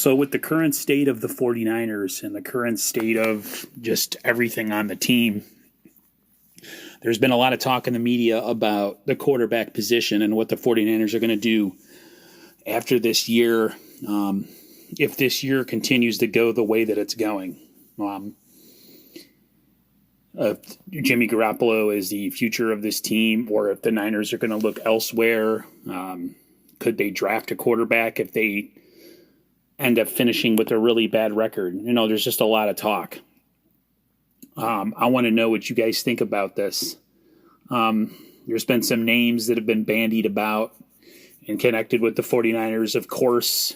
So with the current state of the 49ers and the current state of just everything on the team, there's been a lot of talk in the media about the quarterback position and what the 49ers are going to do after this year, if this year continues to go the way that it's going. If Jimmy Garoppolo is the future of this team, or if the Niners are going to look elsewhere. Could they draft a quarterback if they end up finishing with a really bad record? There's just a lot of talk. I want to know what you guys think about this. There's been some names that have been bandied about and connected with the 49ers, of course,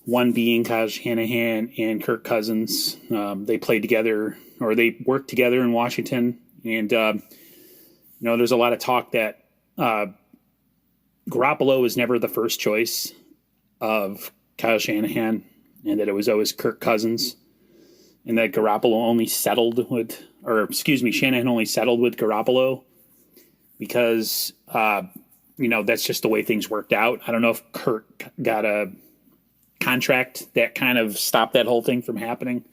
one being Kyle Shanahan and Kirk Cousins. They played together, or they worked together in Washington. And, there's a lot of talk that Garoppolo was never the first choice of Kyle Shanahan, and that it was always Kirk Cousins, and that Shanahan only settled with Garoppolo because, that's just the way things worked out. I don't know if Kirk got a contract that kind of stopped that whole thing from happening.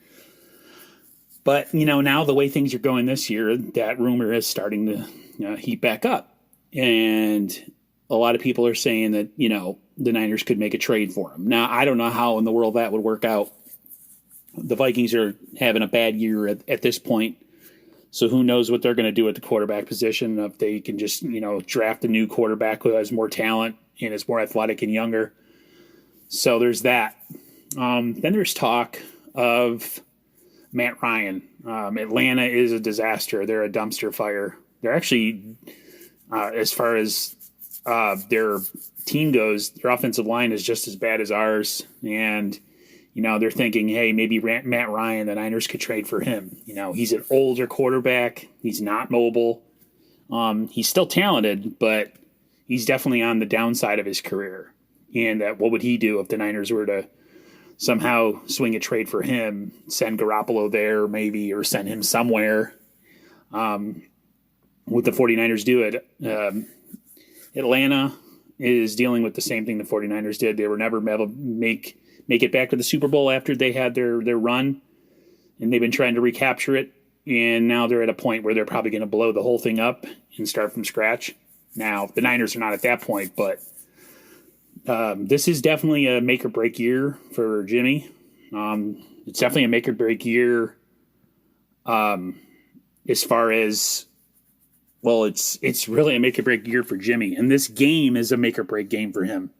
But, now the way things are going this year, that rumor is starting to heat back up. And a lot of people are saying that, the Niners could make a trade for him. Now, I don't know how in the world that would work out. The Vikings are having a bad year at this point. So who knows what they're going to do at the quarterback position, if they can just, draft a new quarterback who has more talent and is more athletic and younger. So there's that. Then there's talk of Matt Ryan. Atlanta is a disaster. They're a dumpster fire. They're actually, as far as their team goes, their offensive line is just as bad as ours. And, they're thinking, hey, maybe Matt Ryan, the Niners could trade for him. He's an older quarterback. He's not mobile. He's still talented, but he's definitely on the downside of his career. And what would he do if the Niners were to somehow swing a trade for him, send Garoppolo there maybe, or send him somewhere? Would the 49ers do it? Atlanta is dealing with the same thing the 49ers did. They were never able to make it back to the Super Bowl after they had their run, and they've been trying to recapture it, and now they're at a point where they're probably going to blow the whole thing up and start from scratch. Now, the Niners are not at that point, but this is definitely a make-or-break year for Jimmy. It's definitely a make-or-break year as far as, well, it's really a make-or-break year for Jimmy, and this game is a make-or-break game for him.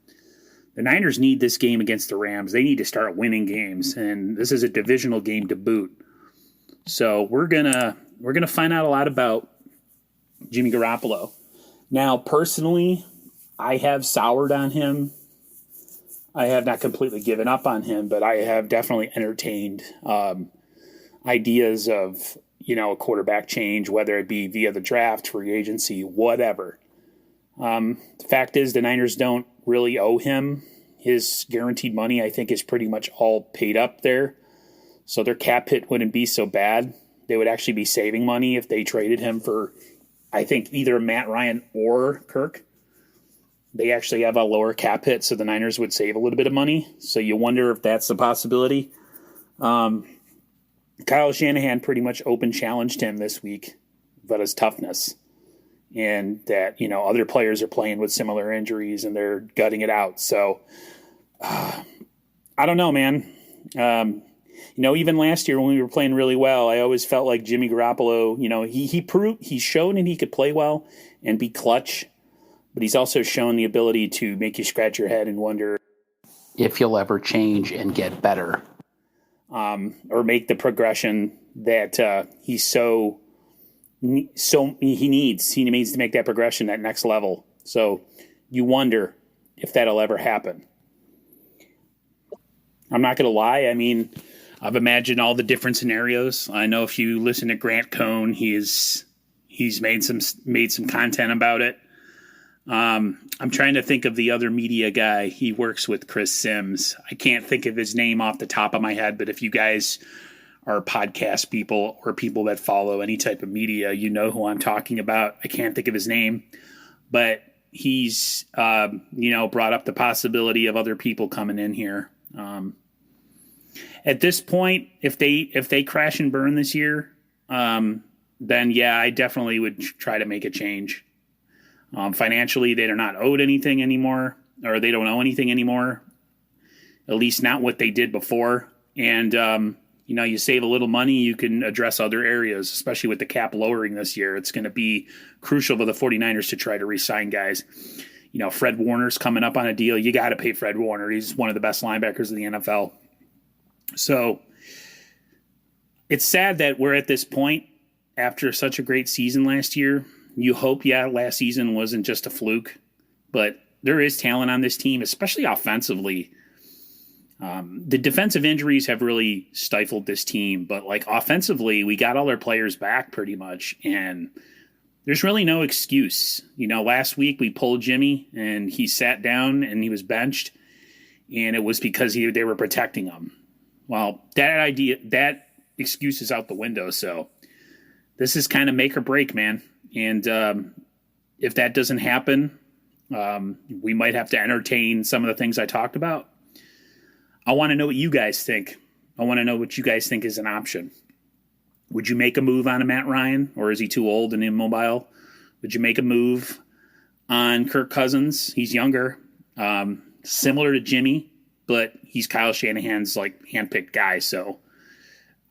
The Niners need this game against the Rams. They need to start winning games, and this is a divisional game to boot. So we're gonna find out a lot about Jimmy Garoppolo. Now, personally, I have soured on him. I have not completely given up on him, but I have definitely entertained ideas of a quarterback change, whether it be via the draft, free agency, whatever. The fact is, the Niners don't really owe him. His guaranteed money, I think, is pretty much all paid up there. So their cap hit wouldn't be so bad. They would actually be saving money if they traded him for, I think, either Matt Ryan or Kirk. They actually have a lower cap hit, so the Niners would save a little bit of money. So you wonder if that's a possibility. Kyle Shanahan pretty much open challenged him this week about his toughness, and that, other players are playing with similar injuries and they're gutting it out. So I don't know, man. Even last year when we were playing really well, I always felt like Jimmy Garoppolo, he's shown that he could play well and be clutch, but he's also shown the ability to make you scratch your head and wonder if he'll ever change and get better, or make the progression that he needs to make that progression, that next level. So you wonder if that'll ever happen. I'm not going to lie. I mean, I've imagined all the different scenarios. I know if you listen to Grant Cohn, he's made some content about it. I'm trying to think of the other media guy. He works with Chris Sims. I can't think of his name off the top of my head, but if you guys are podcast people or people that follow any type of media, you know who I'm talking about. I can't think of his name, but he's, brought up the possibility of other people coming in here. At this point, if they crash and burn this year, then yeah, I definitely would try to make a change. Financially, they're not owed anything anymore, or they don't owe anything anymore. At least not what they did before. And you save a little money, you can address other areas, especially with the cap lowering this year. It's going to be crucial for the 49ers to try to re-sign guys. Fred Warner's coming up on a deal. You got to pay Fred Warner. He's one of the best linebackers in the NFL. So it's sad that we're at this point after such a great season last year. You hope, last season wasn't just a fluke, but there is talent on this team, especially offensively. The defensive injuries have really stifled this team, but offensively, we got all our players back pretty much, and there's really no excuse. Last week we pulled Jimmy and he sat down and he was benched, and it was because they were protecting him. Well, that excuse is out the window. So this is kind of make or break, man. And if that doesn't happen, we might have to entertain some of the things I talked about. I want to know what you guys think. I want to know what you guys think is an option. Would you make a move on a Matt Ryan, or is he too old and immobile? Would you make a move on Kirk Cousins? He's younger, similar to Jimmy, but he's Kyle Shanahan's handpicked guy. So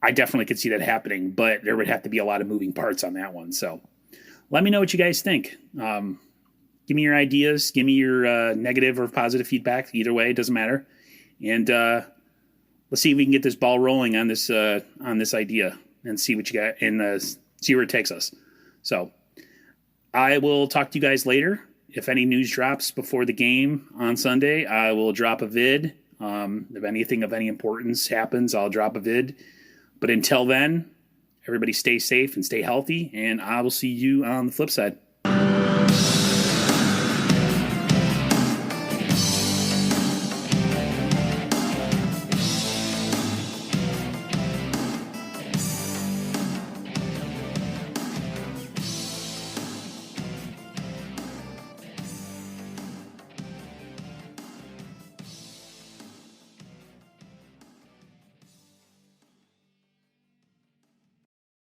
I definitely could see that happening, but there would have to be a lot of moving parts on that one. So let me know what you guys think. Give me your ideas. Give me your negative or positive feedback. Either way, it doesn't matter. And let's see if we can get this ball rolling on this idea and see what you got and see where it takes us. So I will talk to you guys later. If any news drops before the game on Sunday, I will drop a vid. If anything of any importance happens, I'll drop a vid. But until then, everybody stay safe and stay healthy, and I will see you on the flip side.